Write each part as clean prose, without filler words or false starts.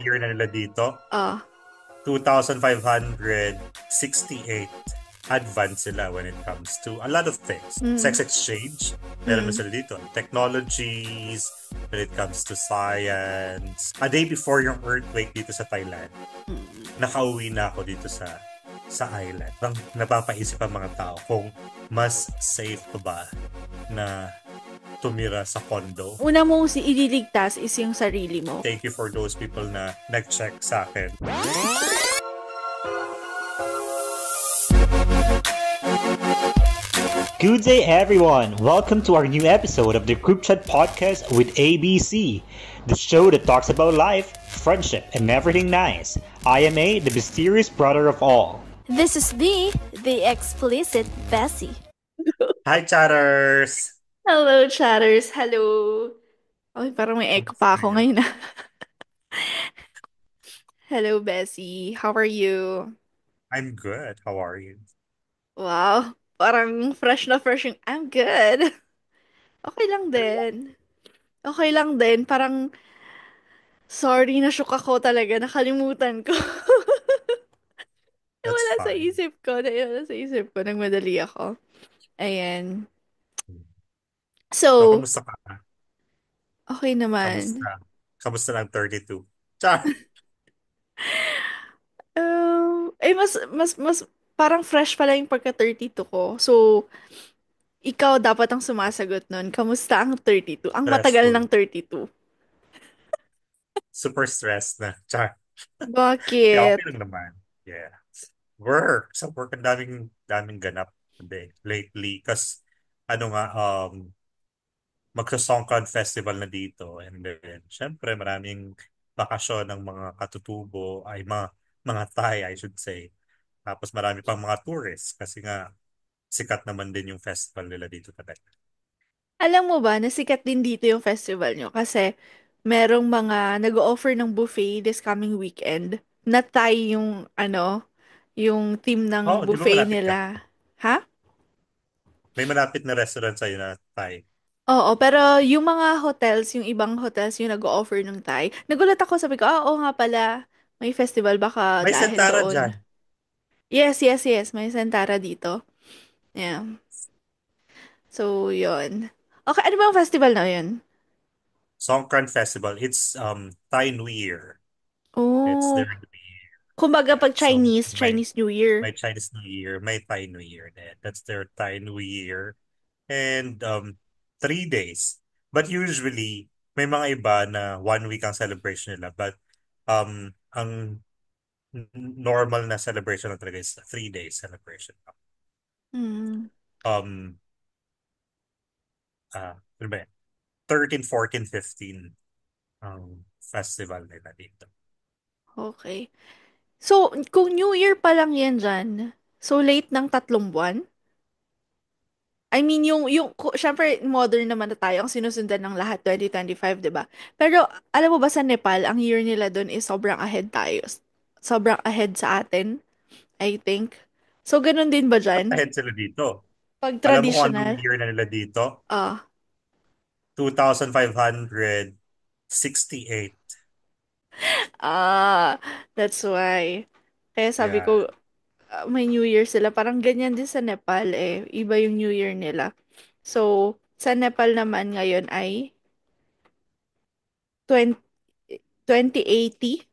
year na nila dito, Ah, 2,568 advanced sila when it comes to a lot of things. mm, Sex exchange, meron na mm, sila dito. Technologies, when it comes to science. A day before yung earthquake dito sa Thailand, mm. nakauwi na ako dito sa island. Napapaisip ang mga tao kung mas safe pa ba na tumira sa condo. Una mong ililigtas is yung sarili mo. Thank you for those people na nag-check sa akin. Good day, everyone. Welcome to our new episode of the Group Chat Podcast with ABC, the show that talks about life, friendship, and everything nice. I am A, the mysterious brother of all. This is the explicit Bessie. Hi, chatters! Hello, chatters. Hello. Ay, parang may echo Kamusta pa ako kayo? ngayon. Hello, Bessie. How are you? I'm good. How are you? Wow. Parang fresh na fresh yung I'm good. Okay lang din. Okay lang din. Parang sorry, na-shook ako talaga. Nakalimutan ko. That's Nawala sa fine. isip ko. Nawala sa isip ko. Nagmadali ako. Ayan. So, So, kamusta ka? okay naman. Kamusta? Kamusta lang 32? Char! Mas, parang fresh pala yung pagka-32 ko. So, ikaw dapat ang sumasagot nun. Kamusta ang 32? Ang matagal ng Stressful. 32. Super stressed na. Char. Yeah, Bakit? okay lang naman. Yeah. Work. Sa work, ang daming ganap lately. Kasi, ano nga, magsa-Songkran Festival na dito. And then, syempre, maraming bakasyon ng mga katutubo, ay mga Thai, I should say. Tapos marami pang mga tourists kasi nga sikat naman din yung festival nila dito talaga. Alam mo ba, nasikat din dito yung festival nyo kasi merong mga nag-offer ng buffet this coming weekend na Thai yung, yung team ng Oh, di ba buffet malapit ka? nila. Ha? May malapit na restaurant sa'yo na Thai. Oo, pero yung mga hotels, yung ibang hotels yung nag-offer ng Thai. Nagulat ako, sabi ko, oo nga pala, may festival baka May dahil Santara doon. dyan. Yes, yes, yes, may Santara dito. Yeah. So, yun. Okay, ano bang festival na yun? Songkran Festival. It's Thai New Year. It's Oh, their New Year. kumbaga Yeah. pag So Chinese, may Chinese New Year. may Chinese New Year, may Thai New Year din. That's their Thai New Year. And 3 days. But usually, may mga iba na 1 week ang celebration nila. But ang normal na celebration na talaga is 3 days celebration. Hmm, Um, ano ba yan? 13, 14, 15 ang festival nila dito. okay. So, kung New Year pa lang yan dyan, so late ng 3 buwan? I mean, syempre, modern naman na tayo, ang sinusundan ng lahat, 2025, di ba? Pero, alam mo ba sa Nepal, ang year nila doon is sobrang ahead tayo. Sobrang ahead sa atin, I think. So, ganun din ba dyan? Ahead sila dito. Pag Alam mo kung anong traditional? year na nila dito? Ah, 2,568. ah, that's why. Kaya sabi Yeah. ko, may New Year sila. Parang ganyan din sa Nepal eh. Iba yung New Year nila. So, sa Nepal naman ngayon ay 20, 2080.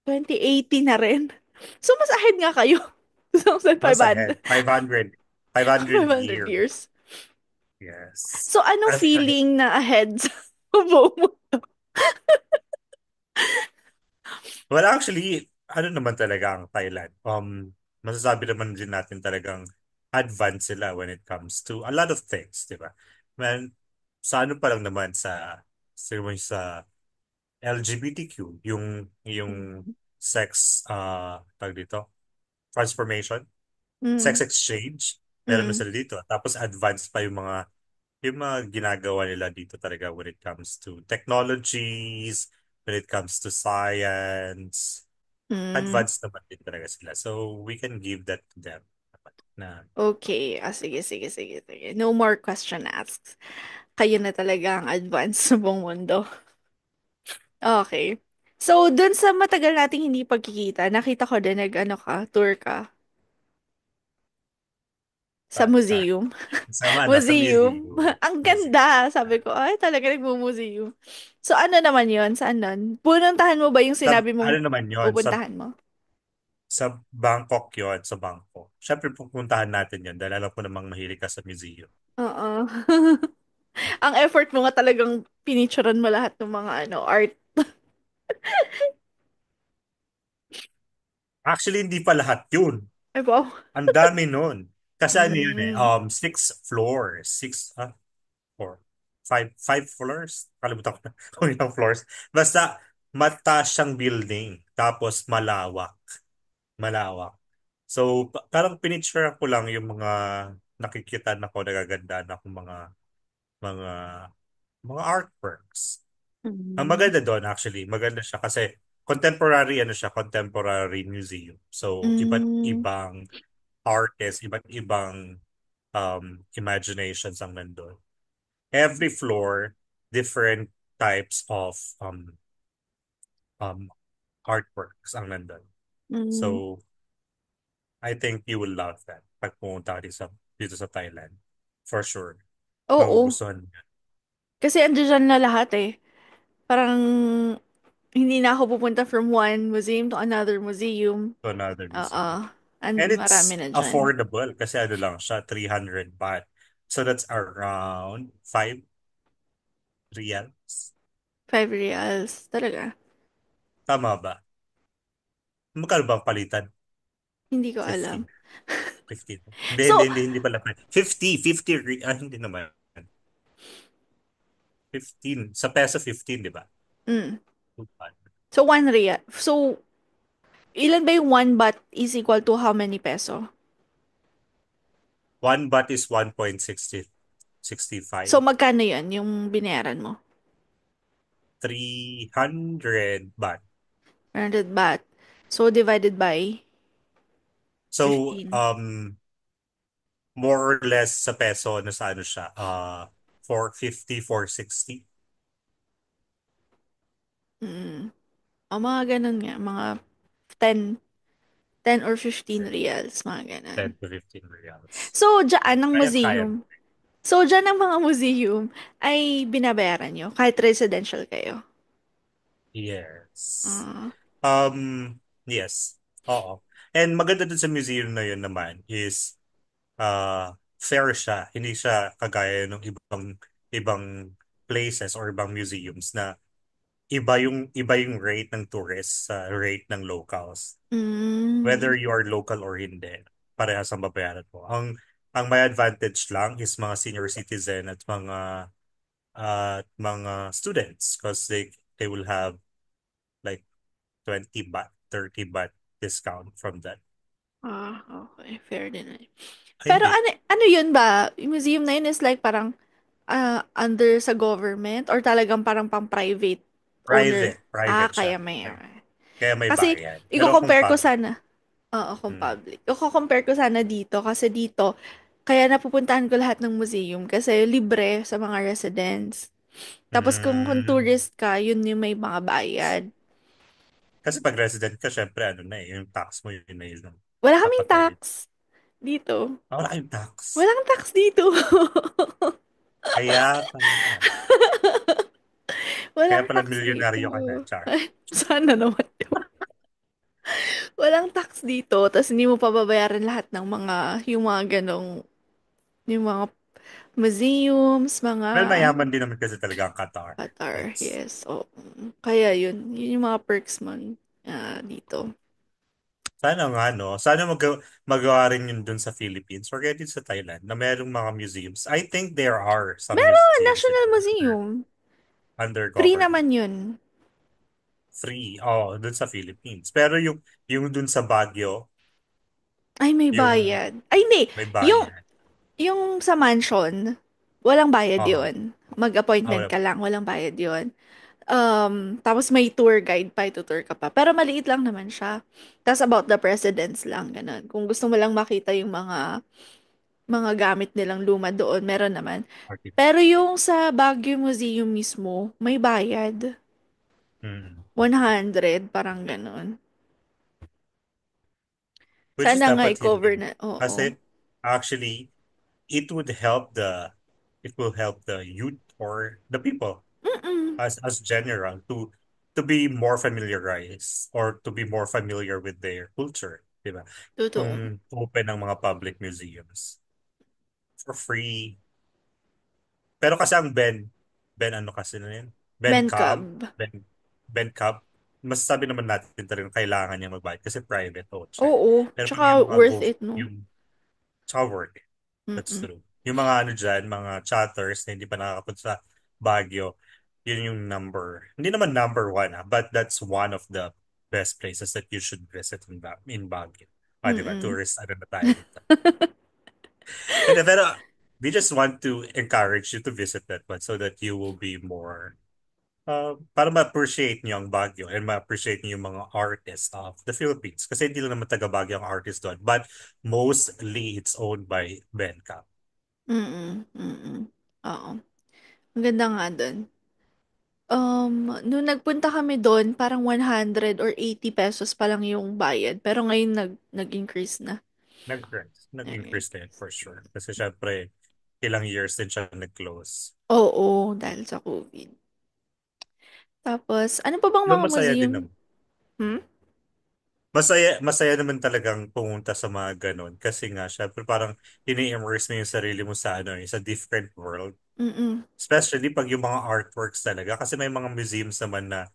2080 na rin. So, mas ahead nga kayo. Mas ahead. 2,500. 500 500 years. years. Yes. So, anong feeling na ahead sa buong mo? Well, actually, ano naman talaga ang Thailand? Masasabi naman din natin talagang advanced sila when it comes to a lot of things, di ba? Man, sa ano pa lang naman sa LGBTQ, yung sex, tag dito, transformation, sex Mm, exchange, meron na mm, sila dito. Tapos advanced pa yung mga ginagawa nila dito talaga when it comes to technologies, when it comes to science, mm. advanced naman din talaga sila. So, we can give that to them. Na, Okay. Sige, sige, sige, sige. No more question asked. Kayo na talaga ang advance sa buong mundo. Okay. So, dun sa matagal nating hindi pagkikita, nakita ko din nag-ano ka, tour ka sa Sa, museum. sa Museum. museum. Ang Museum. ganda. Sabi ko, ay, talaga nagmu-museum. So, ano naman yon? Saan nun? Pununtahan mo ba yung sinabi Ano mong naman yon pupuntahan mo? sa Bangkok yon sa Bangkok. Siyempre pupuntahan natin yon dahil alam ko namang mahilig ka sa museum. Oo. Ang effort mo nga talagang pinicturean mo lahat ng mga ano, art. Actually, hindi pa lahat yun. Ay, wow. Ang dami nun. Kasi ano yun eh, Mm. six floors. Four, five floors? Kalimutan ko na kung ilang floors. Basta, mataas siyang building. Tapos, malawak. Malawak. So, parang pinicture ko lang yung mga nakikita na ko, nagaganda na akong mga, mga artworks. Ang Mm. maganda doon actually, maganda siya kasi contemporary ano siya, contemporary museum. So, iba't Mm. ibang artists, iba't ibang imaginations ang nandun. Every floor, different types of um, artworks ang nandun. Mm. So, I think you will love that pag pumunta ka dito sa Thailand. For sure. Oo. Magugustuhan mo yan. Kasi andyan na lahat eh. Parang hindi na ako pupunta from one museum to another museum. To another Oo. museum. And Marami it's na dyan. affordable kasi ano lang siya, 300 baht. So that's around 5 reals. 5 reals. Talaga. Tama ba? Magkano ba ang palitan? Hindi ko alam. 15. 15. Hindi, hindi, So, hindi, hindi pala. 50 hindi naman. 15. Sa peso, 15, di ba? mm. So, 1 real. So, ilan ba yung 1 baht is equal to how many peso? 1 baht is So, 1.65. magkano yun, yung binayaran mo? 300 baht. 100 baht. So, divided by So, 15. more or less sa peso, ano sa ano siya, 450, 460. Mm. O, mga ganun nga. Mga 10, 10 or 15 reals. Mga ganun. 10 to 15 reals. So, dyan ang Kaya. museum. So, dyan ang mga museum ay binabayaran nyo kahit residential kayo. Yes. Ah. Yes. Oo. And maganda dun sa museum na yun naman is fair siya. Hindi siya kagaya ng ibang places or ibang museums na iba yung rate ng tourists sa rate ng locals. Mm. Whether you are local or hindi, parehas ang babayaran mo. Ang may advantage lang is mga senior citizen at mga students because they will have like 20 baht, 30 baht discount from that. Ah, okay. Fair din eh. Ay, Pero hindi. ano yun ba? Yung museum na yun is like parang under sa government or talagang parang pang-private owner? Private. Ah, Private siya. kaya may. Kaya may Kasi, bayad. Pero kung i-compare ko public, sana. Oo, kung mm, public. I-compare ko sana dito kasi dito, kaya napupuntahan ko lahat ng museum kasi libre sa mga residents. Tapos kung mm, tourist ka, yun yung may mga bayad. kasi pag resident ka, syempre, ano na eh, yung tax mo yun na yun. Wala kaming Papatayin. tax dito. Wala kayong tax. Walang tax dito. Kaya pala. Kaya Walang pala tax dito. milyonaryo ka na, Char. Ay, sana naman yun. Walang tax dito, tapos hindi mo pa babayaran lahat ng mga, yung mga ganong, yung mga museums, mga Well, mayaman din naman kasi talaga ang Qatar. Qatar, That's, yes. O, kaya yun yung mga perks man dito. sana nga, no? Sana magawa rin yun dun sa Philippines or kaya din sa Thailand na merong mga museums. I think there are some Meron, museums National under, Museum. under Free government. naman yun. Free. Oh, dun sa Philippines. Pero yung dun sa Baguio, Ay, may yung bayad. Ay, hindi. may Yung, bayad. yung sa mansion, walang bayad Oo. yun. Ah, Mag-appointment wala. ka lang, walang bayad yun. Tapos may tour guide pa, itutour ka pa. Pero maliit lang naman siya. Tapos about the presidents lang, ganun. Kung gusto mo lang makita yung mga gamit nilang luma doon, meron naman. Artist. Pero yung sa Baguio Museum mismo, may bayad. Mm. 100, parang ganun. Which is Sana nga dapat i-cover hindi. na. Oo. Kasi actually, it would help it will help the youth or the people Mm-mm. as general to be more familiarized or to be more familiar with their culture, di ba? Totoo. Kung open ang mga public museums for free. Pero kasi ang Ben ano kasi na yun? Ben Cobb, Mencab. Ben, Ben Cobb, masasabi naman natin talagang kailangan niya magbayad kasi private siya. Oo. Pero pag yung Tsaka mga worth it, no? tsaka worth it. That's Mm-mm. true. Yung mga ano dyan, mga chatters na hindi pa nakakapunta sa Baguio, yun yung hindi naman number one, but that's one of the best places that you should visit in Baguio. Ah, di ba? Mm-mm. Tourist, ano na tayo dito. Pero we just want to encourage you to visit that one so that you will be more, para ma-appreciate niyo ang Baguio and ma-appreciate niyo yung mga artists of the Philippines. Kasi hindi lang naman taga Baguio ang artist doon, but mostly it's owned by Benca. Mm-mm. Mm-mm. Oo. Ang ganda nga dun. Nung nagpunta kami doon, parang 100 or 80 pesos pa lang yung bayad. Pero ngayon nag-increase na. Nag-increase na yun for sure. Kasi syempre, ilang years din siya nag-close. Oo, dahil sa COVID. Tapos, ano pa bang Though mga masaya din museum? naman. Hmm? Masaya naman talagang pumunta sa mga ganun. Kasi nga, syempre parang ini-immerse mo yung sarili mo sa ano, sa different world. Mm-mm. Especially pag yung mga artworks talaga. Kasi may mga museums naman na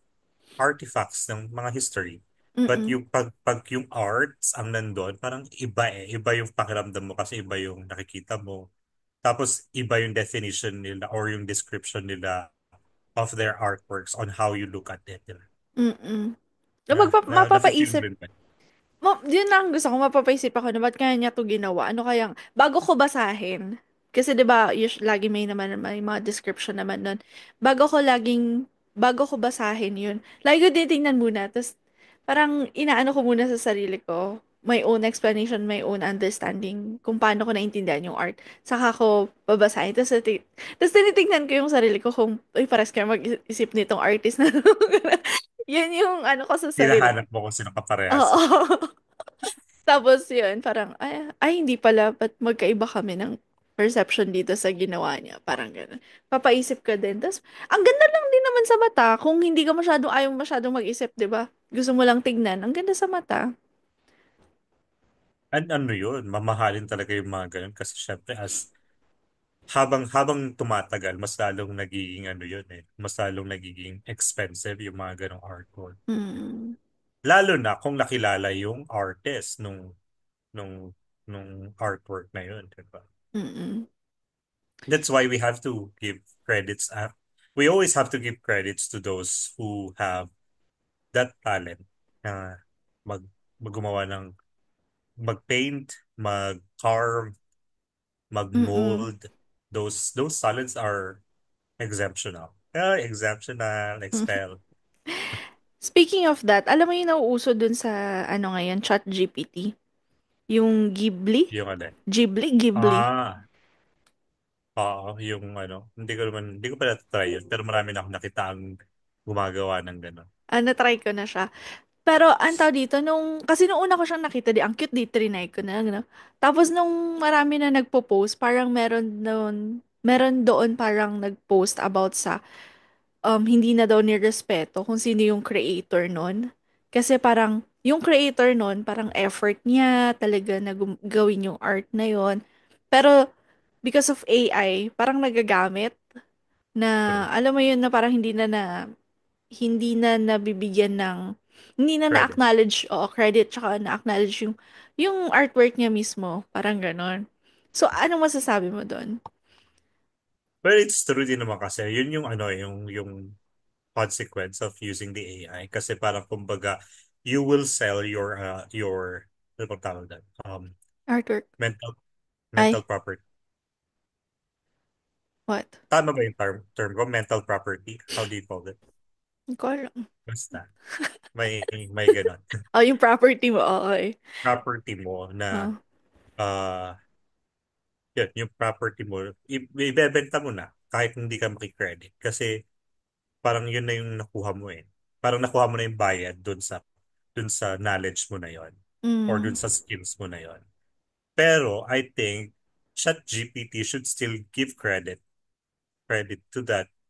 artifacts ng mga history. But Mm-mm. pag yung arts ang nandun, parang iba eh. Iba yung pakiramdam mo kasi iba yung nakikita mo. Tapos iba yung definition nila or yung description nila of their artworks on how you look at it. Diba? Mm-mm. Na-feel Mapapaisip mo yun. Yun lang gusto ko, mapapaisip ako na ba't kaya niya to ginawa? Ano kayang, bago ko basahin, kasi 'di ba lagi may mga description naman nun. Bago ko basahin yun, lagi ko titingnan muna, tapos parang inaano ko muna sa sarili ko, my own explanation, my own understanding, kung paano ko naintindihan yung art. Saka ko babasahin. Tapos tinitingnan ko yung sarili ko kung, ay, pares kayo mag-isip nitong artist na. Yun yung ano ko sa sarili. Hinahanap mo kung sino kaparehas. Oo. Tapos yun, parang, hindi pala, ba't magkaiba kami ng perception dito sa ginawa niya. Parang gano'n. Papaisip ka din. Tapos, ang ganda lang din naman sa mata. Kung hindi ka ayaw masyadong mag-isip, di ba? Gusto mo lang tignan. Ang ganda sa mata. And ano yun, mamahalin talaga yung mga ganun kasi syempre habang tumatagal, mas lalong nagiging ano yun eh, mas lalong nagiging expensive yung mga ganong artwork. Mm. Lalo na kung nakilala yung artist nung nung artwork na yun, diba? Mm-mm. That's why we have to give credits. We always have to give credits to those who have that talent na mag gumawa ng mag-paint, mag-carve, Mm-mm. mag-mold. Those talents are exceptional. Exceptional, expel. Speaking of that, alam mo yung nauuso dun sa, ano ngayon, ChatGPT? Yung Ghibli? Yung ano eh. Ghibli. Ah, oo, yung ano, hindi ko pa na-try yun, pero marami na akong nakita ang gumagawa ng gano'n. Na-try ko na siya. Pero, ang tawag dito, kasi nung una ko siyang nakita, ang cute, di trinay ko na, ano. Tapos, nung marami na nagpo-post, parang meron doon parang nag-post about sa, hindi na daw nirespeto kung sino yung creator nun. Kasi parang, yung creator nun, parang effort niya talaga na gawin yung art na yon. Pero, because of AI, parang nagagamit na, True. alam mo yun, na parang hindi na nabibigyan ng hindi na Credit. na-acknowledge o credit tsaka na-acknowledge yung artwork niya mismo, parang ganon. So, anong masasabi mo doon? But it's true din naman kasi yun yung ano, yung consequence of using the AI kasi parang kumbaga you will sell your ano bang tawag doon? Artwork. Mental mental Ay, property. what? Tama ba yung term ko? Mental property? How do you call it? Hindi ko alam. Basta. May ganon. Oh, yung property mo, okay. Property mo na Oh. uh, yun, yung property mo, ibebenta mo na kahit hindi ka makikredit. Kasi parang yun na yung nakuha mo eh. parang nakuha mo na yung bayad dun sa knowledge mo na yon or Mm. dun sa skills mo na yon. Pero I think ChatGPT should still give credit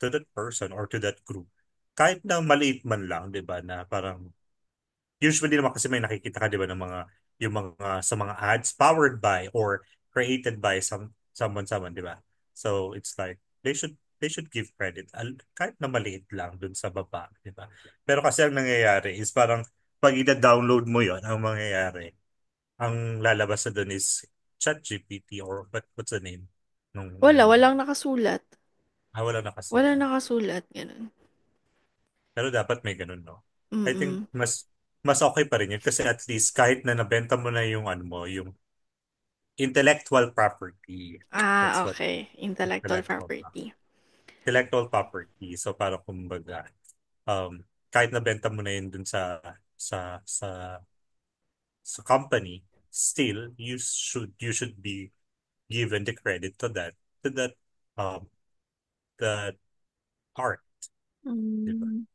to that person or to that group. Kahit na maliit man lang, 'di ba, na parang usually naman kasi may nakikita ka 'di ba ng mga yung mga sa mga ads powered by or created by someone 'di ba? So it's like they should give credit kahit na maliit lang dun sa baba, 'di ba? Pero kasi ang nangyayari is parang pag ida-download mo 'yon, ang mangyayari, ang lalabas na dun is ChatGPT or what's the name nung Walang nakasulat. wala Walang nakasulat. nakasulat, ganun. Pero dapat may ganun, no? I think Mm. mas mas okay pa rin yun kasi at least kahit na nabenta mo na yung ano mo, yung intellectual property. That's what Okay. Intellectual intellectual property. intellectual property. So para kumbaga, kahit nabenta mo na yun dun sa sa sa company, still you should be given the credit to that um that art, di ba? Mm.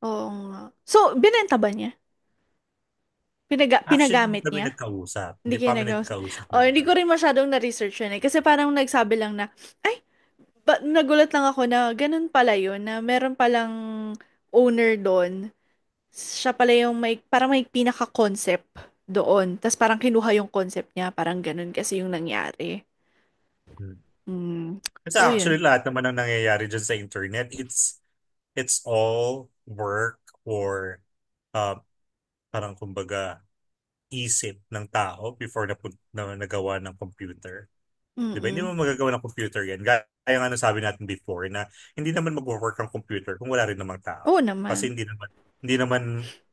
Oo nga. So, binenta ba niya? Actually, hindi Pinagamit kami niya? nagkausap. Hindi Hindi kayo pa kami nag-house. nagkausap Oh, hindi ngayon. ko rin masyadong na-research yun eh. Kasi parang nagsabi lang na, ay, nagulat lang ako na ganun pala yun, na meron palang owner doon. Siya pala yung parang may pinaka-concept doon. Tapos parang kinuha yung concept niya. Parang ganun kasi yung nangyari. Hmm. Mm. Kasi So, actually yun. lahat naman ng nangyayari dyan sa internet, it's all work or uh, parang kumbaga isip ng tao before nagawa ng computer. Di ba? Hindi Mm-mm. mo magagawa ng computer yan. Gaya nga nasabi natin before na hindi naman mag-work ang computer kung wala rin namang tao. Oo Kasi naman. hindi naman,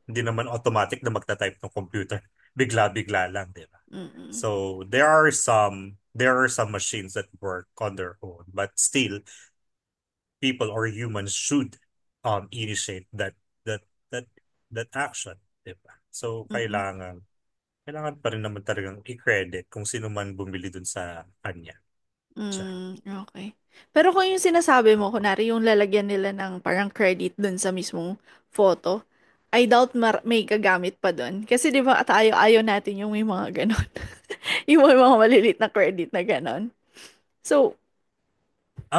hindi naman automatic na magta-type ng computer. Bigla-bigla lang, di ba? Mm-mm. So there are some machines that work on their own, but still people or humans should initiate that that that action, di ba? So Mm-mm. kailangan pa rin naman talagang i-credit kung sino man bumili dun sa kanya. Siya. Okay. Pero kung yung sinasabi mo, kunwari yung lalagyan nila ng parang credit dun sa mismong photo, I doubt may gagamit pa dun. Kasi di ba at ayaw natin yung may mga ganon. Yung may mga malilit na credit na ganon. So,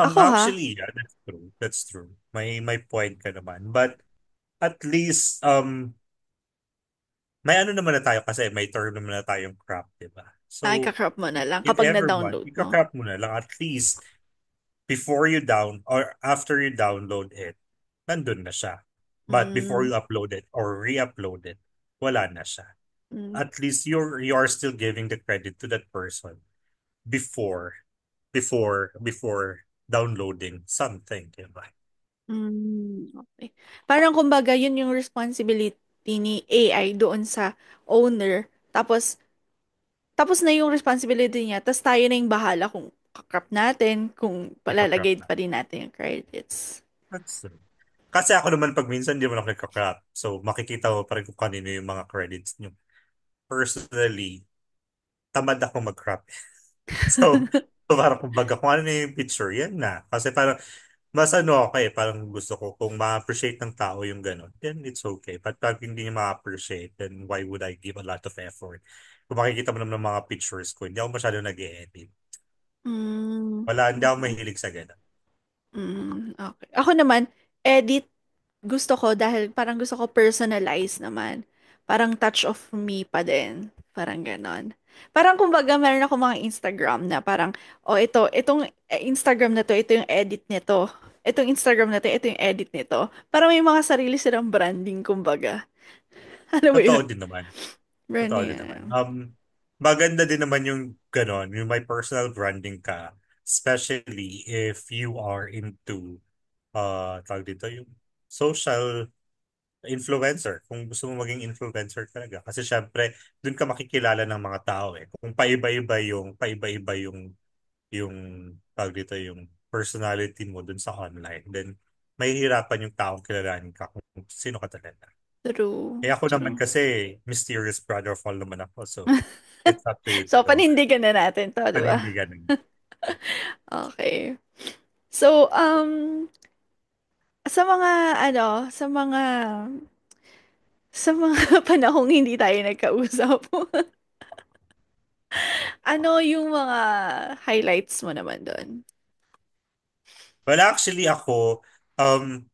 ako ha, Actually, yeah, that's true. That's true. May point ka naman. But at least may ano naman na tayo kasi may term naman na tayong crop, 'di ba? ay So kakrop mo na lang if kapag ever man, na-download mo. ika-crop mo na lang at least before you down or after you download it, nandun na siya. But before Mm, you upload it or re-upload it, wala na siya. mm, At least you are still giving the credit to that person before before downloading something, diba? okay. Parang kumbaga, yun yung responsibility ni AI doon sa owner. Tapos na yung responsibility niya. Tapos tayo na yung bahala kung kakrap natin, kung Ika-crop palalagay na. pa rin natin yung credits. That's true. Kasi ako naman pag minsan hindi mo ako nagka-crop. So makikita mo pa rin kung kanino yung mga credits nyo. Personally, tamad ako mag-crop. So parang kumbaga kung ano na yung picture, yan na. Kasi parang mas ano ako eh, parang gusto ko kung ma-appreciate ng tao yung gano'n, then it's okay. But pag hindi niya ma-appreciate, then why would I give a lot of effort? Kung makikita mo naman ng mga pictures ko, hindi ako masyado nag-edit. Hindi ako Okay. mahilig sa gano'n. Okay. Ako naman, edit gusto ko dahil parang gusto ko personalize naman. Parang touch of me pa din. Parang ganon. Parang kumbaga meron ako mga Instagram na parang, oh itong Instagram na to, ito yung edit nito. Itong Instagram na to, ito yung edit nito. Parang may mga sarili silang branding, kumbaga. Ano mo Totoo yun? din naman. Totoo Branding. din naman. Maganda din naman yung gano'n, yung may personal branding ka, especially if you are into, tawag dito, yung social influencer. Kung gusto mo maging influencer talaga. Kasi syempre, dun ka makikilala ng mga tao eh. Kung paiba-iba yung tawag dito, yung personality mo dun sa online, then mahihirapan yung taong kilalanin ka kung sino ka talaga. True. Eh ako naman True. kasi mysterious brother of all naman ako. So it's up to you to So, go. panindigan na natin to, di ba? Panindigan. Okay. So, Sa mga, sa mga panahong hindi tayo nagkausap, ano yung mga highlights mo naman doon? Well, actually ako, um,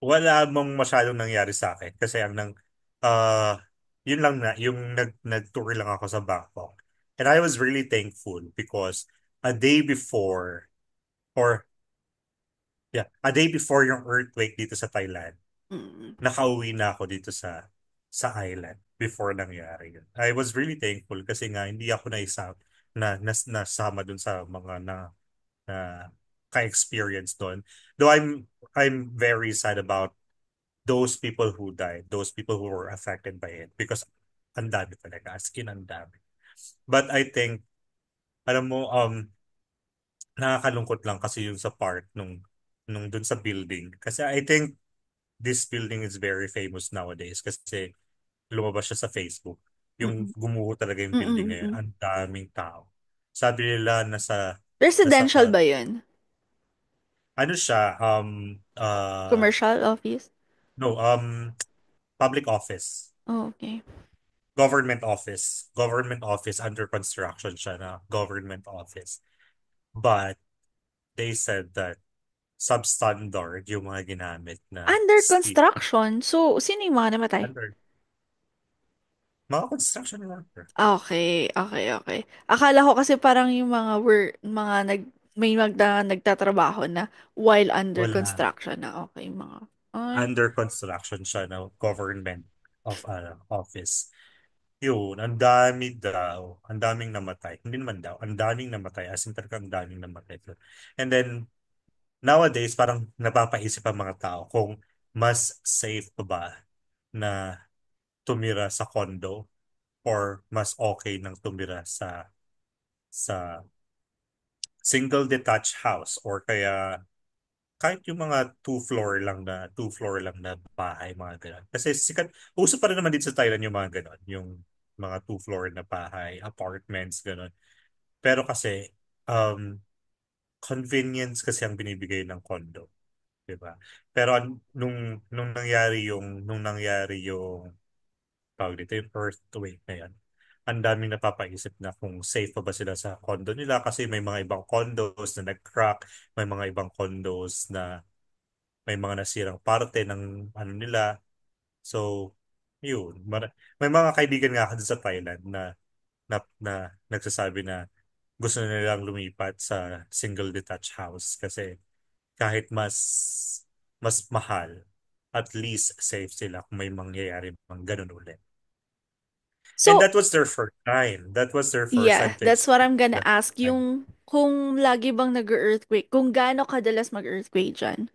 wala mong masyadong nangyari sa akin. Kasi uh, yun lang na, yung nag-tour lang ako sa Bangkok. And I was really thankful because a day before, or a day before yung earthquake dito sa Thailand, Mm. nakauwi na ako dito sa island before nangyari yun. I was really thankful kasi nga hindi ako nasama dun sa mga na ka-experience doon. Though I'm very sad about those people who died, those people who were affected by it because ang dami talaga, as in ang dami. But I think, alam mo, nakakalungkot lang kasi yung sa part nung dun sa building. Kasi I think this building is very famous nowadays kasi lumabas siya sa Facebook. Yung Mm-mm. gumuho talaga yung building Mm-mm. ngayon. Mm. Ang daming tao. Sabi nila nasa Residential ba yun? ano siya, Commercial office? no, public office. Oh, okay. Government office under construction siya na government office. But they said that substandard yung mga ginamit na Under steel. construction. So, sino yung mga namatay? Under mga construction worker. Okay, okay, okay. Akala ko kasi parang yung mga nagtatrabaho na while under Wala. construction na okay, mga ay. Under construction siya na government office. Yun, ang dami daw. Ang daming namatay. Hindi naman daw. Ang daming namatay. As in talaga ang daming namatay. And then, nowadays, parang napapaisip ang mga tao kung mas safe pa ba na tumira sa condo or mas okay nang tumira sa single detached house or kaya kahit yung mga two floor lang na bahay, mga ganun. Kasi uso pa rin naman dito sa Thailand yung mga ganun, yung mga two-floor na bahay, apartments, ganun. Pero kasi, um, convenience kasi ang binibigay ng condo, di ba? Pero nung nangyari yung tawag dito, yung earthquake na yan, ang daming napapaisip na kung safe pa ba sila sa condo nila kasi may mga ibang condos na nag-crack, may mga ibang condos na may mga nasirang parte ng ano nila. So, yun. May mga kaibigan nga ako dun sa Thailand na nagsasabi na gusto na nilang lumipat sa single detached house kasi kahit mas mahal, at least safe sila kung may mangyayari mang ganun ulit. And So, that was their first time. That was their first yeah, time to that's what I'm experience gonna that ask. kind. Yung kung lagi bang nag-earthquake, kung gaano kadalas mag-earthquake dyan.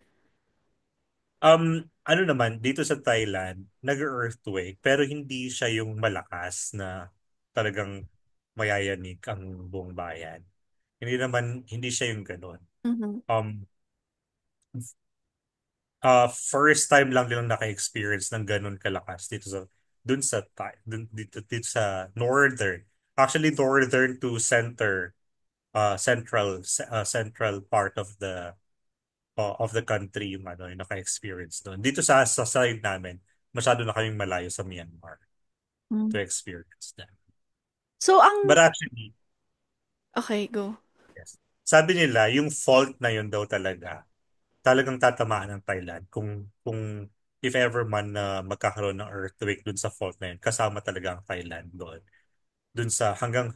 Ano naman, dito sa Thailand, nag-earthquake, pero hindi siya yung malakas na talagang mayayanig ang buong bayan. Hindi siya yung ganun. Mhm. Um, First time lang nilang naka-experience ng ganun kalakas dito sa northern. Actually, northern to central part of the country yung naka-experience doon. Dito sa side namin, masyado na kaming malayo sa Myanmar to Mm. experience that. So, But actually, okay, go. yes. Sabi nila, yung fault na yun daw talagang tatamaan ng Thailand kung if ever man na magkakaroon ng earthquake dun sa fault na yun, kasama talaga ang Thailand doon. Dun sa hanggang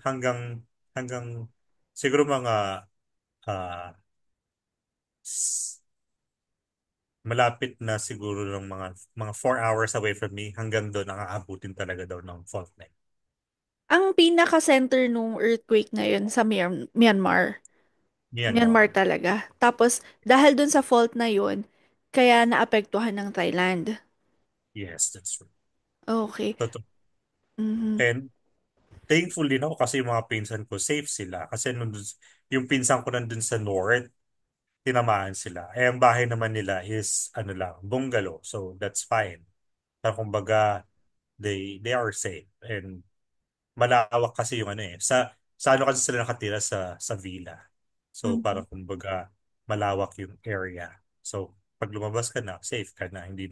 siguro mga ah, s- malapit na siguro ng mga 4 hours away from me, hanggang doon ang aabutin talaga daw ng fault line. Ang pinaka-center nung earthquake na yun sa Myanmar. Myanmar Myanmar. talaga. Tapos, dahil dun sa fault na yun, kaya naapektuhan ng Thailand. Yes, that's true. Okay. Totoo. Mhm. And thankful din ako kasi yung mga pinsan ko safe sila. Kasi yung pinsan ko nandun sa north, tinamaan sila. Eh, ang bahay naman nila is ano lang, bungalow. So that's fine. Pero kumbaga, they are safe. And malawak kasi yung ano sa ano kasi sila nakatira sa villa. So Mhm. parang kumbaga malawak yung area. So pag lumabas ka na, safe ka na. Hindi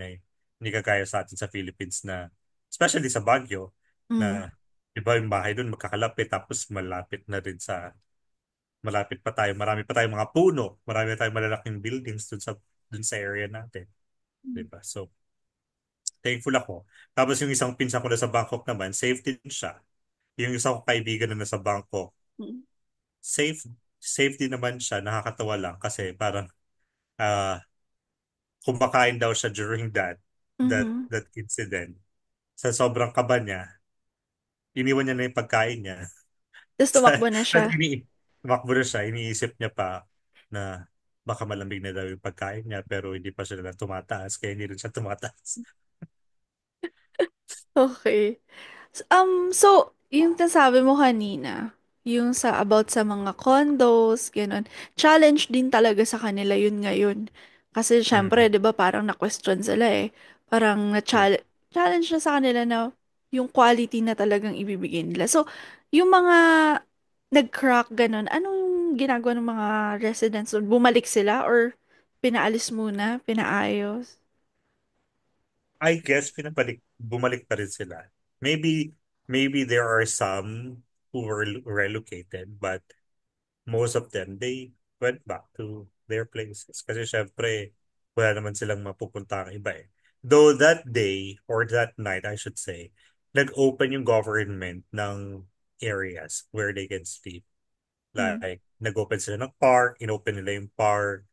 ka kaya sa atin sa Philippines na, especially sa Baguio, Mm. na iba yung bahay doon magkakalapit tapos malapit pa tayo, marami pa tayong mga puno, marami pa tayong malalaking buildings doon sa area natin, 'di ba? So, thankful ako. Tapos yung isang pinsan ko na sa Bangkok naman, safe din siya. Yung isang ko kaibigan na nasa Bangkok, Mm. safe safe din naman siya, nakakatawa lang kasi parang ah kumakain daw siya during Mhm. that incident. Sa sobrang kaba niya, iniwan niya na yung pagkain niya. Tapos tumakbo na At siya. tumakbo na siya, iniisip niya pa na baka malamig na daw yung pagkain niya pero hindi pa siya na tumataas kaya hindi rin siya tumataas. Okay. So, yung nasabi mo kanina, yung about sa mga condos, gano'n, challenge din talaga sa kanila yun ngayon. Kasi syempre, Mm. 'di ba, parang na-question sila eh. Parang True. challenge na sa kanila na yung quality na talagang ibibigay nila. So, yung mga nag-crack gano'n, anong ginagawa ng mga residents doon? Bumalik sila or pinaalis muna, pinaayos? I guess bumalik pa rin sila. Maybe there are some who were relocated but most of them, they went back to their places. Kasi syempre, wala naman silang mapupunta ang iba eh. Though that day, or that night, I should say, nag-open yung government ng areas where they can sleep. Mm. Like, nag-open sila ng park, inopen nila yung park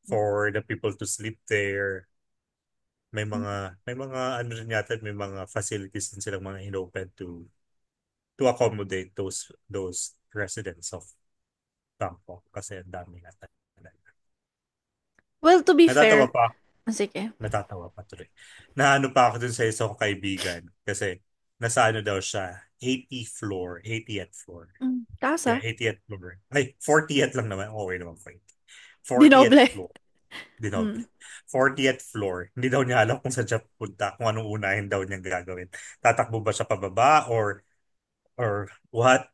for the people to sleep there. May mga ano rin yata, may mga facilities din silang mga inopen to accommodate those residents of Bangkok kasi ang dami nga talaga. Well, to be Natatawa fair, pa, sige. natatawa pa tuloy. Na ano pa ako dun sa isang kong kaibigan kasi nasa ano daw siya, 80th floor, 80th floor. Mm, Yeah, kasa, 80th floor. Ay, 40th lang naman. Okay naman, fine. 40th dinoble. floor. Dinoble. Mm. 40th floor. Hindi daw niya alam kung saan siya pupunta, kung anong unahin daw niyang gagawin. Tatakbo ba siya pababa or what?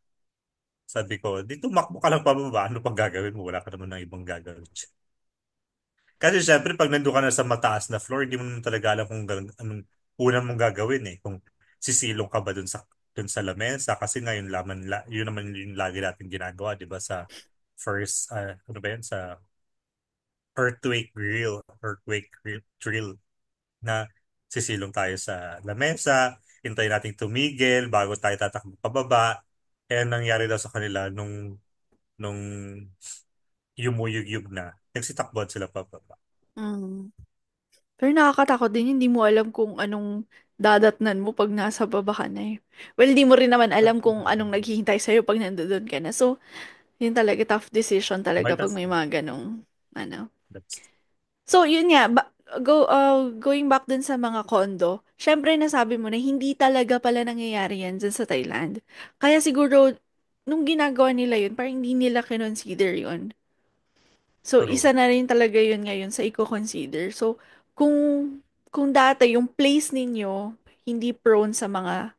Sabi ko, di tumakbo ka lang pababa. Ano pang gagawin mo? Wala ka naman ng ibang gagawin. Kasi syempre, pag nandun ka na sa mataas na floor, hindi mo naman talaga alam kung anong unang mong gagawin eh. Kung sisilong ka ba dun sa lamesa. Kasi nga yun naman yung lagi natin ginagawa, di ba? Sa first, ano ba yun? Sa earthquake drill na sisilong tayo sa lamesa, hintayin nating tumigil bago tayo tatakbo pababa. Kaya nangyari daw sa kanila nung yumuyugyug na, nagsitakbuhan sila pababa. Mm. Pero nakakatakot din, hindi mo alam kung anong dadatnan mo pag nasa baba ka na eh. Well, hindi mo rin naman alam kung anong naghihintay sa'yo pag nandoon ka na. So, yun talaga, tough decision But talaga pag may mga ganong, ano. that's So, yun nga, going back dun sa mga condo, syempre nasabi mo na hindi talaga pala nangyayari yan dyan sa Thailand. Kaya siguro, nung ginagawa nila yun, parang hindi nila kinonsider yun. So, isa true. na rin talaga yun ngayon sa i-consider. So, kung, kung dati yung place ninyo, hindi prone sa mga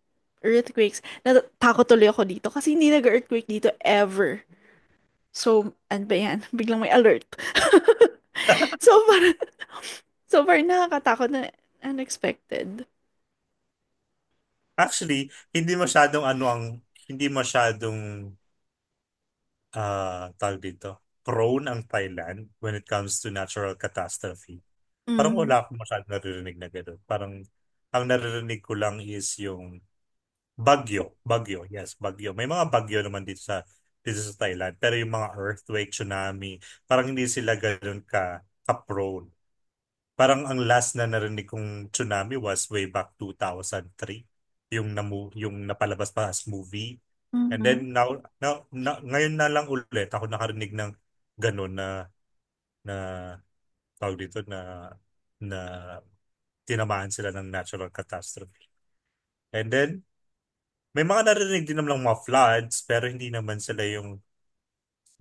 earthquakes, natakot tuloy ako dito kasi hindi nag-earthquake dito ever. So, ano ba yan? Biglang may alert. So, parang, so, parang nakakatakot na unexpected. Actually, hindi masyadong tawag dito, prone ang Thailand when it comes to natural catastrophe. Parang Mm, wala akong masyadong naririnig na gano'n. Parang ang naririnig ko lang is yung bagyo. Bagyo, yes, bagyo. May mga bagyo naman dito sa Thailand. Pero yung mga earthquake, tsunami, parang hindi sila gano'n ka-prone. Parang ang last na narinig kong tsunami was way back 2003. Yung napalabas pa as movie. And mhm. then ngayon na lang ulit ako nakarinig ng gano'n na tawag dito na tinamaan sila ng natural catastrophe. And then may mga narinig din naman ng mga floods pero hindi naman sila yung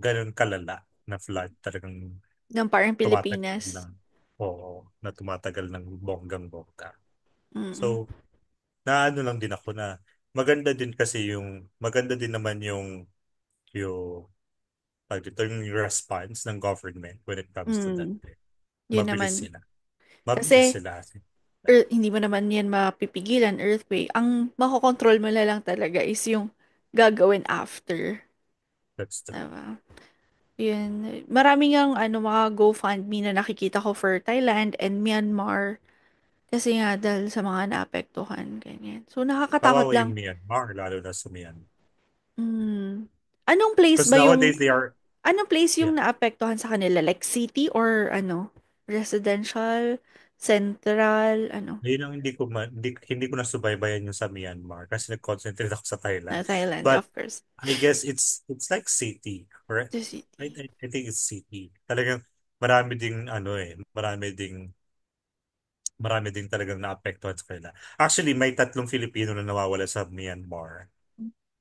gano'n kalala na flood talagang Ng parang tumatagal Pilipinas. ng na tumatagal ng bonggang-bongga. Mm-mm. So, naano lang din ako na maganda din naman yung tawag dito, yung response ng government when it comes to that. Mm. Yun Mabilis naman. sila. Mabilis Kasi, sila. hindi mo naman yan mapipigilan, earthquake. Ang makokontrol mo na lang talaga is yung gagawin after. That's true. Diba? Yun. Maraming ang mga GoFundMe na nakikita ko for Thailand and Myanmar. Kasi nga dahil sa mga naapektuhan, ganyan. So, nakakatakot Kawawa yung lang. Myanmar, lalo na sa Myanmar. Hmm. Anong place Because ba yung, nowadays they are, anong place yeah, yung naapektuhan sa kanila? Like city or residential, central, yun ang hindi ko nasubaybayan yung sa Myanmar kasi nag-concentrate ako sa Thailand. Thailand, But of course. I guess it's like city, correct? The city. I think it's city. Talagang marami ding ano eh, marami ding talagang naapektuhan sa kanila. Actually, may 3 Filipino na nawawala sa Myanmar.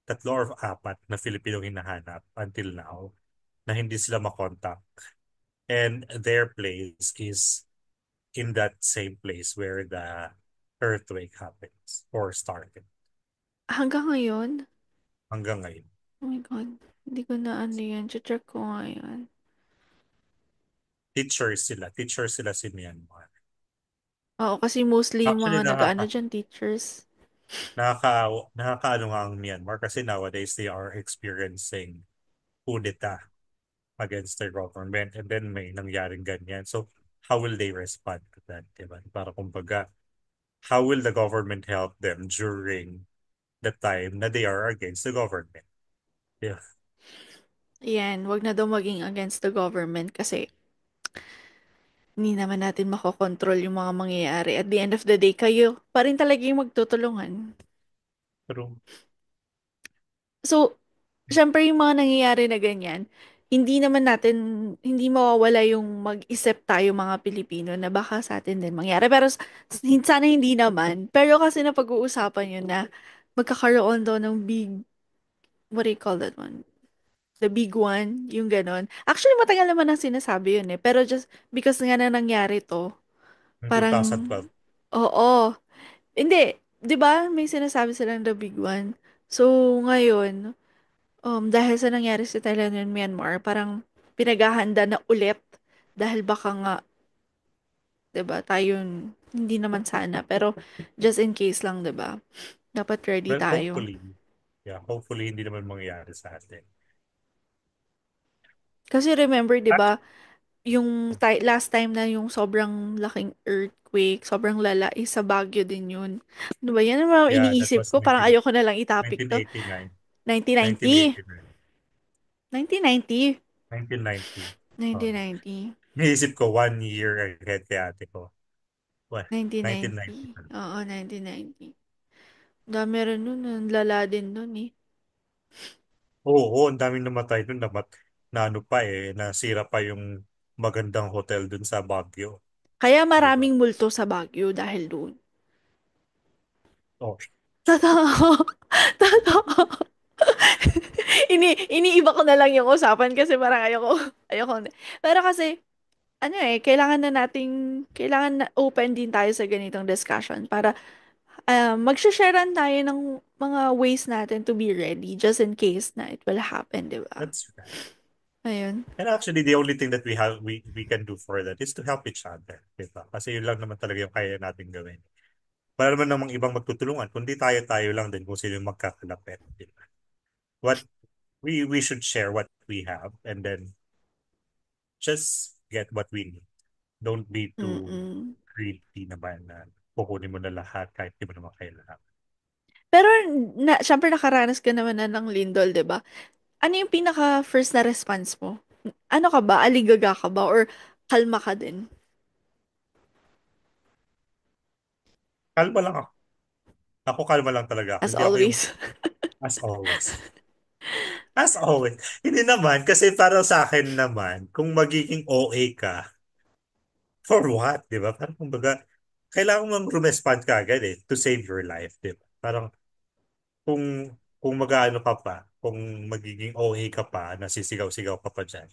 3 or 4 na Filipino hinahanap until now na hindi sila makontak. And their place is in that same place where the earthquake happens or started Hanggang ngayon? hanggang ngayon. Oh my God. Hindi ko na ano yan. Check ko ngayon. Teachers sila si Myanmar. Oo, kasi mostly yung mga Actually, nag-ano dyan, teachers. nakakaano nga ang Myanmar kasi nowadays they are experiencing coup d'etat against their government and then may nangyaring ganyan. So, how will they respond to that? Diba? Para kumbaga, how will the government help them during the time na they are against the government? Yeah. Yan, wag na daw maging against the government kasi hindi naman natin makokontrol yung mga mangyayari. At the end of the day, kayo pa rin talaga yung magtutulungan. Pero, So, syempre yung mga nangyayari na ganyan, hindi mawawala yung mag-isip tayo mga Pilipino na baka sa atin din mangyari. Pero sana hindi naman. Pero kasi napag-uusapan yun na magkakaroon daw ng what do you call that one? The big one, yung ganon. Actually, matagal naman ang sinasabi yun eh. Pero just because nga na nangyari to, noong parang, 2012, oo. Hindi, di ba? May sinasabi silang the big one. So, ngayon, dahil sa nangyari sa Thailand and Myanmar, parang pinaghahanda na ulit dahil baka nga, 'di ba? Tayo hindi naman sana, pero just in case lang, 'di ba? Dapat ready well, tayo. hopefully hindi naman mangyayari sa atin. Kasi remember, 'di At, ba, yung last time na yung sobrang laking earthquake, sobrang lala, is sa Baguio din yun. Ano ba yan? Ano ba yeah, that iniisip was ko? Parang ayoko na lang itapik to. 1989. 1990. 1989. 1990. 1990. Oh. 1990. Naisip ko 1 year ahead kay ate ko. Well, 1990. 1990 pala. Oo, 1990. Dami rin nun. Ang lala din nun eh. Oo, ang daming namatay dun. Na ano pa nasira pa yung magandang hotel dun sa Baguio. Kaya Di ba? maraming multo sa Baguio dahil doon. Oh, Totoo. Totoo. Iniiba ko na lang yung usapan kasi parang ayoko. Pero kasi, kailangan na open din tayo sa ganitong discussion para magsha-sharean tayo ng mga ways natin to be ready just in case na it will happen, di ba? that's right. Ayun. And actually, the only thing that we can do for that is to help each other. Diba? Kasi yun lang naman talaga yung kaya natin gawin. Wala naman namang ibang magtutulungan, kundi tayo-tayo lang din kung sino yung magkakalapit. Diba? What we should share what we have and then just get what we need. Don't be too Mm-mm. greedy naman na kukunin mo na lahat kahit di mo naman kailangan. Pero syempre nakaranas ka naman na ng lindol, 'di ba? Ano yung pinaka first na response mo? Ano ka ba? Aligaga ka ba? Or kalma ka din? Kalma lang ako. Ako kalma lang talaga ako. As Hindi ako yung always. as always. As always. Hindi naman kasi para sa akin naman kung magiging OA ka for what, 'di ba? Parang kumbaga kailangan mong rumespond ka agad to save your life, 'di ba? Parang kung kung mag-aano ka pa, kung magiging OA ka pa, nasisigaw-sigaw ka pa diyan,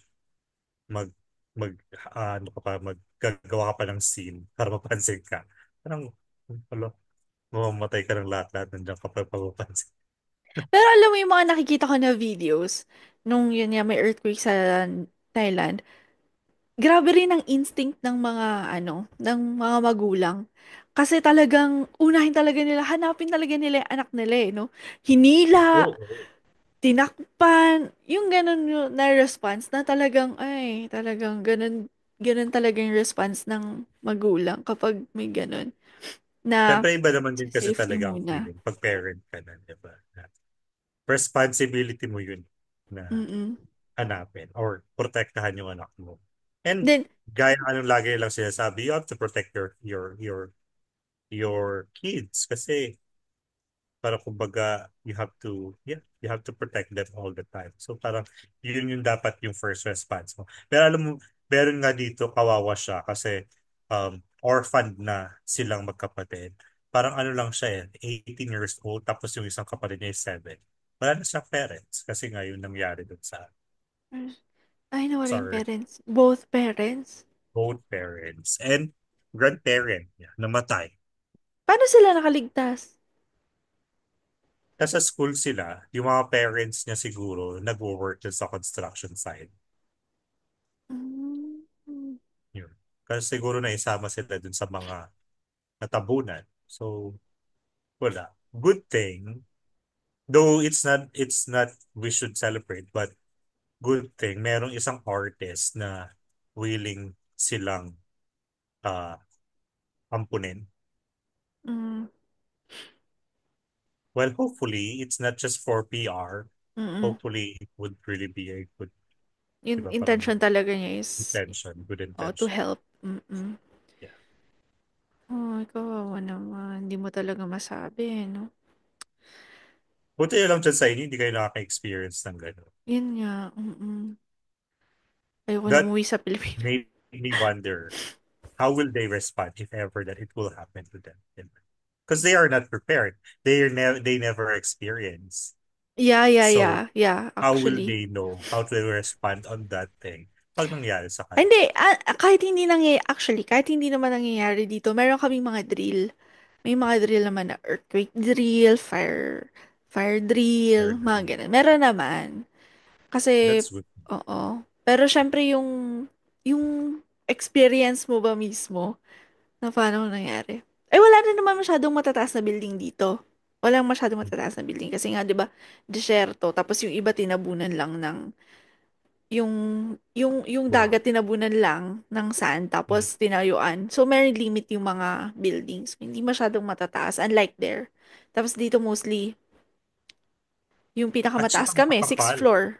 mag mag ano ka pa, maggagawa ka pa ng scene para mapansin ka. Parang ano, mamamatay ka ng lahat-lahat nandiyan ka pa papapansin. Pero alam mo yung mga nakikita ko na videos, nung yun nga may earthquake sa Thailand, grabe rin ang instinct ng mga ng mga magulang. Kasi talagang unahin talaga nila, hanapin talaga nila yung anak nila no? Hinila, Oo. tinakpan, yung ganun na response na talagang, ay, talagang ganun, ganun talaga yung response ng magulang kapag may ganun. Na Siyempre, iba naman din kasi safety talaga ang muna. feeling pag parent ka na, di ba? Responsibility mo yun na Mm-mm. hanapin or protektahan yung anak mo. And Then, gaya ng anong lagi lang sinasabi, you have to protect your kids kasi para kumbaga you have to protect them all the time. So parang yun yung dapat yung first response mo. Pero alam mo, meron nga dito kawawa siya kasi orphan na silang magkapatid. Parang ano lang siya 18 years old tapos yung isang kapatid niya is 7. Wala na siyang parents kasi nga yun nangyari dun ay, nawala yung sa parents. Both parents. both parents and grandparent niya namatay. Paano sila nakaligtas? Nasa school sila, yung mga parents niya siguro nagwo-work dun sa construction site. Mm. Yun. Kasi siguro naisama sila dun sa mga natabunan. So, wala. Good thing, though it's not we should celebrate, but good thing, merong isang artist na willing silang uh, ampunin. Mm. Well, hopefully, it's not just for PR. Mm-mm. Hopefully, it would really be a good, di Yung ba, parang intention talaga niya is intention, good to intention. help. Mm-mm. Yeah. Oh, kawawa naman. Hindi mo talaga masabi, no? Buti na lang dyan sa inyo, hindi kayo nakaka-experience ng gano'n. Yun nga. Mm-mm. Ayoko na That umuwi sa Pilipinas. made me wonder, how will they respond if ever that it will happen to them? Because they are not prepared. They never experience. Yeah, yeah, So, yeah. Yeah, how will actually. they know how to respond on that thing pag nangyari sa Ay, kanila? hindi, kahit hindi actually, kahit hindi naman nangyayari dito, meron kaming mga drill. May mga drill naman na earthquake drill, fire drill, They're mga really- ganun. Meron naman. Kasi, That's good. oo. Pero syempre yung experience mo ba mismo na paano nangyari? Ay, wala na naman masyadong matataas na building dito. Walang masyadong matataas na building. Kasi nga, di ba, desyerto. Tapos yung iba tinabunan lang yung, yung Wow. dagat tinabunan lang ng sand. Mm. Tapos tinayuan. So, may limit yung mga buildings. Hindi masyadong matataas. Unlike there. Tapos dito mostly, yung At saka pinakamataas kami, sixth makakapal. floor.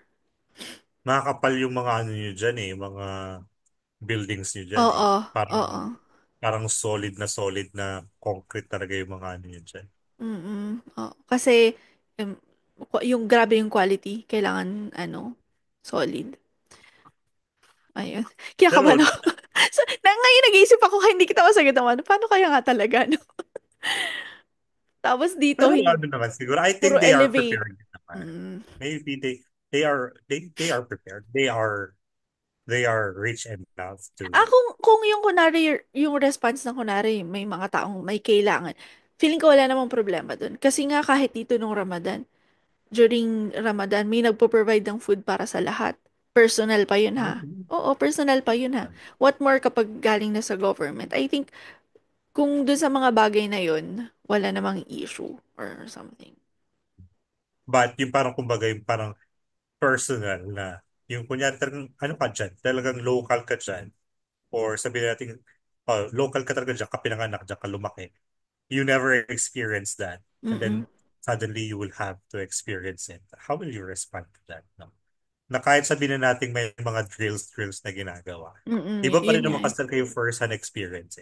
Makakapal yung mga ano nyo dyan yung mga buildings nyo dyan Oo, Parang, oo. parang solid na concrete talaga yung mga ano nyo dyan. Mm, oo. Kasi, um, yung grabe yung quality, kailangan, solid. Ayun. Kinakabahan Pero, ako. So, ngayon nag-iisip ako, "Ay, hindi kita masagot naman. Paano kaya nga talaga, no?" Tapos dito, pero ano naman siguro, I puro think they are elevate. prepared din naman. Mm. Maybe they are prepared. They are rich enough to Kung yung kunwari, yung response ng kunwari, may mga taong may kailangan, feeling ko wala namang problema dun. Kasi nga kahit dito nung Ramadan, during Ramadan, may nagpo-provide ng food para sa lahat. Personal pa yun ha. Oo, personal pa yun ha. What more kapag galing na sa government? I think, kung dun sa mga bagay na yun, wala namang issue or something. but yung parang kumbaga yung parang personal na yung kunyari talagang ano ka dyan, talagang local ka dyan or sabihin natin local ka talaga dyan, ka pinanganak dyan, ka lumaki. You never experience that. And then Mm-mm. suddenly you will have to experience it. How will you respond to that? No? Na kahit sabihin na natin may mga drills na ginagawa. Mm-mm. Iba pa rin Yun nga naman eh. kasi kayo first-hand experience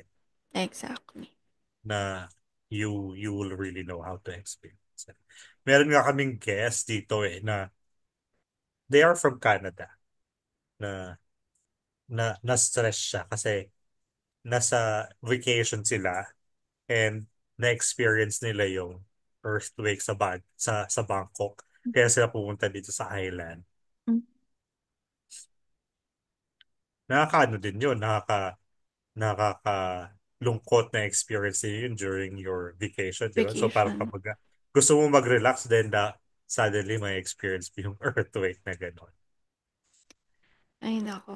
Exactly. na you will really know how to experience it. Meron nga kaming guest dito na they are from Canada na na-stress siya kasi nasa vacation sila and na-experience nila yung earthquake sa Bangkok. Kaya sila pumunta dito sa island. Mm. Nakakaano din yun, nakakalungkot na experience din yun during your vacation, di ba? So parang Vacation. kapag gusto mo mag-relax, then suddenly may experience mo yung earthquake na gano'n. Ay, nako.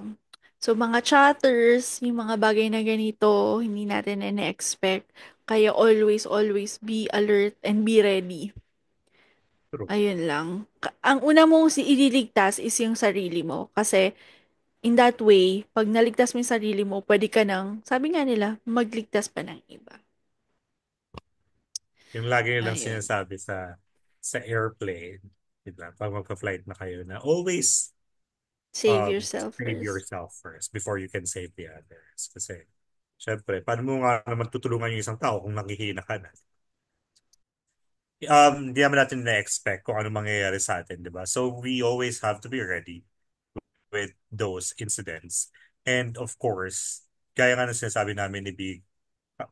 So, mga chatters, yung mga bagay na ganito, hindi natin ina-expect. Kaya always, always be alert and be ready. True. Ayun lang. Ang una mong ililigtas is yung sarili mo. Kasi, in that way, pag naligtas mo yung sarili mo, pwede ka nang, sabi nga nila, magligtas pa ng iba. Yung lagi nilang Ayun. sinasabi sa airplane, diba? Pag magpa-flight na kayo na always Save yourself save first. yourself first before you can save the others. Kasi, syempre, paano mo nga naman tutulungan yung isang tao kung nanghihina ka na? Hindi naman natin na-expect kung ano mangyayari sa atin, di ba? So, we always have to be ready with those incidents. And of course, gaya nga ng sinasabi namin ni Big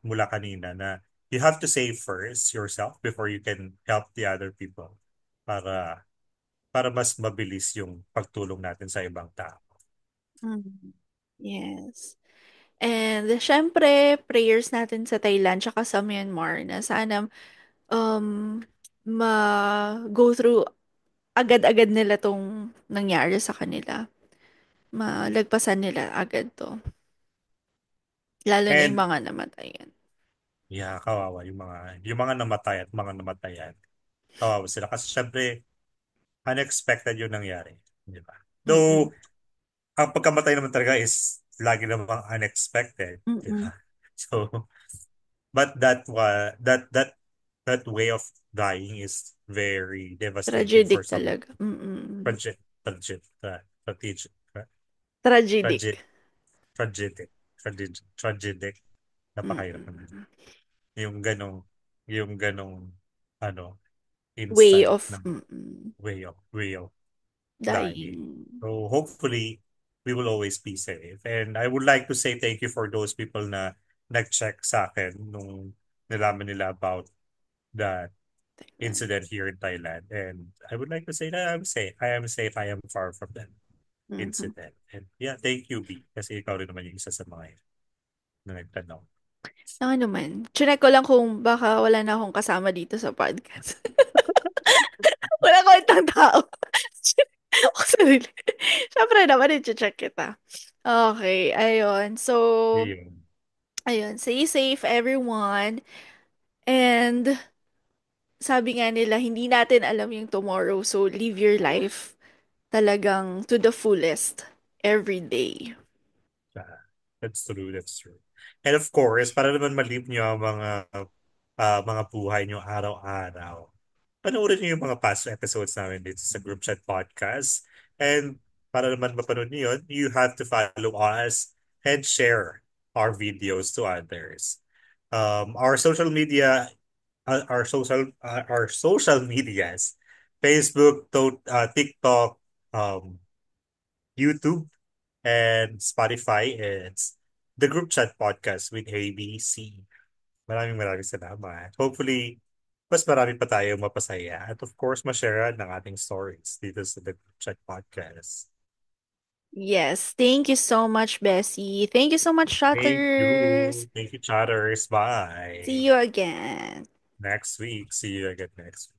mula kanina na you have to save first yourself before you can help the other people para mas mabilis yung pagtulong natin sa ibang tao. Mm. Yes. And syempre, prayers natin sa Thailand tsaka sa Myanmar na sana um ma-go through agad-agad nila tong nangyari sa kanila. Malagpasan nila agad to. Lalo na yung And mga namatayan. yeah, kawawa yung mga namatay at mga namatayan. Kawawa sila kasi syempre unexpected yung nangyari, di ba? Mm-mm. Though ang pagkamatay naman talaga is lagi namang unexpected, di Mm-mm. ba? So, but that way of dying is very devastating for Tragic some talaga. Mm-mm. tragic tragic tragic tragic Tragic. tragic napakahirap naman Mm-mm. yung ganong ano Way instant of na way of dying. dying. So hopefully we will always be safe. And I would like to say thank you for those people na nag-check sa akin nung nalaman nila about that Thailand. incident here in Thailand. And I would like to say that I'm safe. I am safe. I am far from that Mhm. incident. And yeah, thank you, B. Kasi ikaw rin naman yung isa sa mga yun na nagtanong. Ano naman, chinek ko lang kung baka wala na akong kasama dito sa podcast. Wala ko itang tao. Ako sarili. Siyempre naman, i-check kita. Okay, ayun. So, Yun. ayun. Stay safe, everyone. And, sabi nga nila, hindi natin alam yung tomorrow. So, live your life talagang to the fullest every day. Ah, that's true, that's true. And of course, para naman malip nyo ang mga buhay nyo araw-araw, panoorin nyo yung mga past episodes namin dito sa Group Chat Podcast. And para naman mapanood nyo yun, you have to follow us and share our videos to others. Our social media, our social medias, Facebook, TikTok, YouTube, and Spotify. It's the Group Chat Podcast with ABC. Maraming maraming salamat. Hopefully, mas marami pa tayo mapasaya. At of course, ma-share ng ating stories dito sa the Group Chat Podcast. Yes, thank you so much, Bessie. Thank you so much, Thank Shutters. you. Thank you, chatters. See Bye. you again. Next week. See you again next week.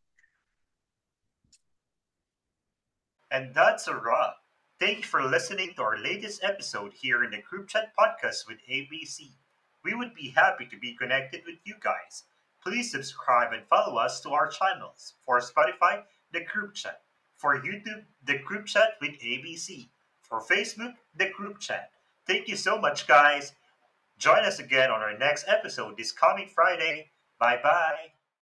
And that's a wrap. Thank you for listening to our latest episode here in the Group Chat Podcast with ABC. We would be happy to be connected with you guys. Please subscribe and follow us to our channels. For Spotify, the Group Chat. For YouTube, the Group Chat with ABC. For Facebook, the Group Chat. Thank you so much, guys. Join us again on our next episode this coming Friday. Bye bye.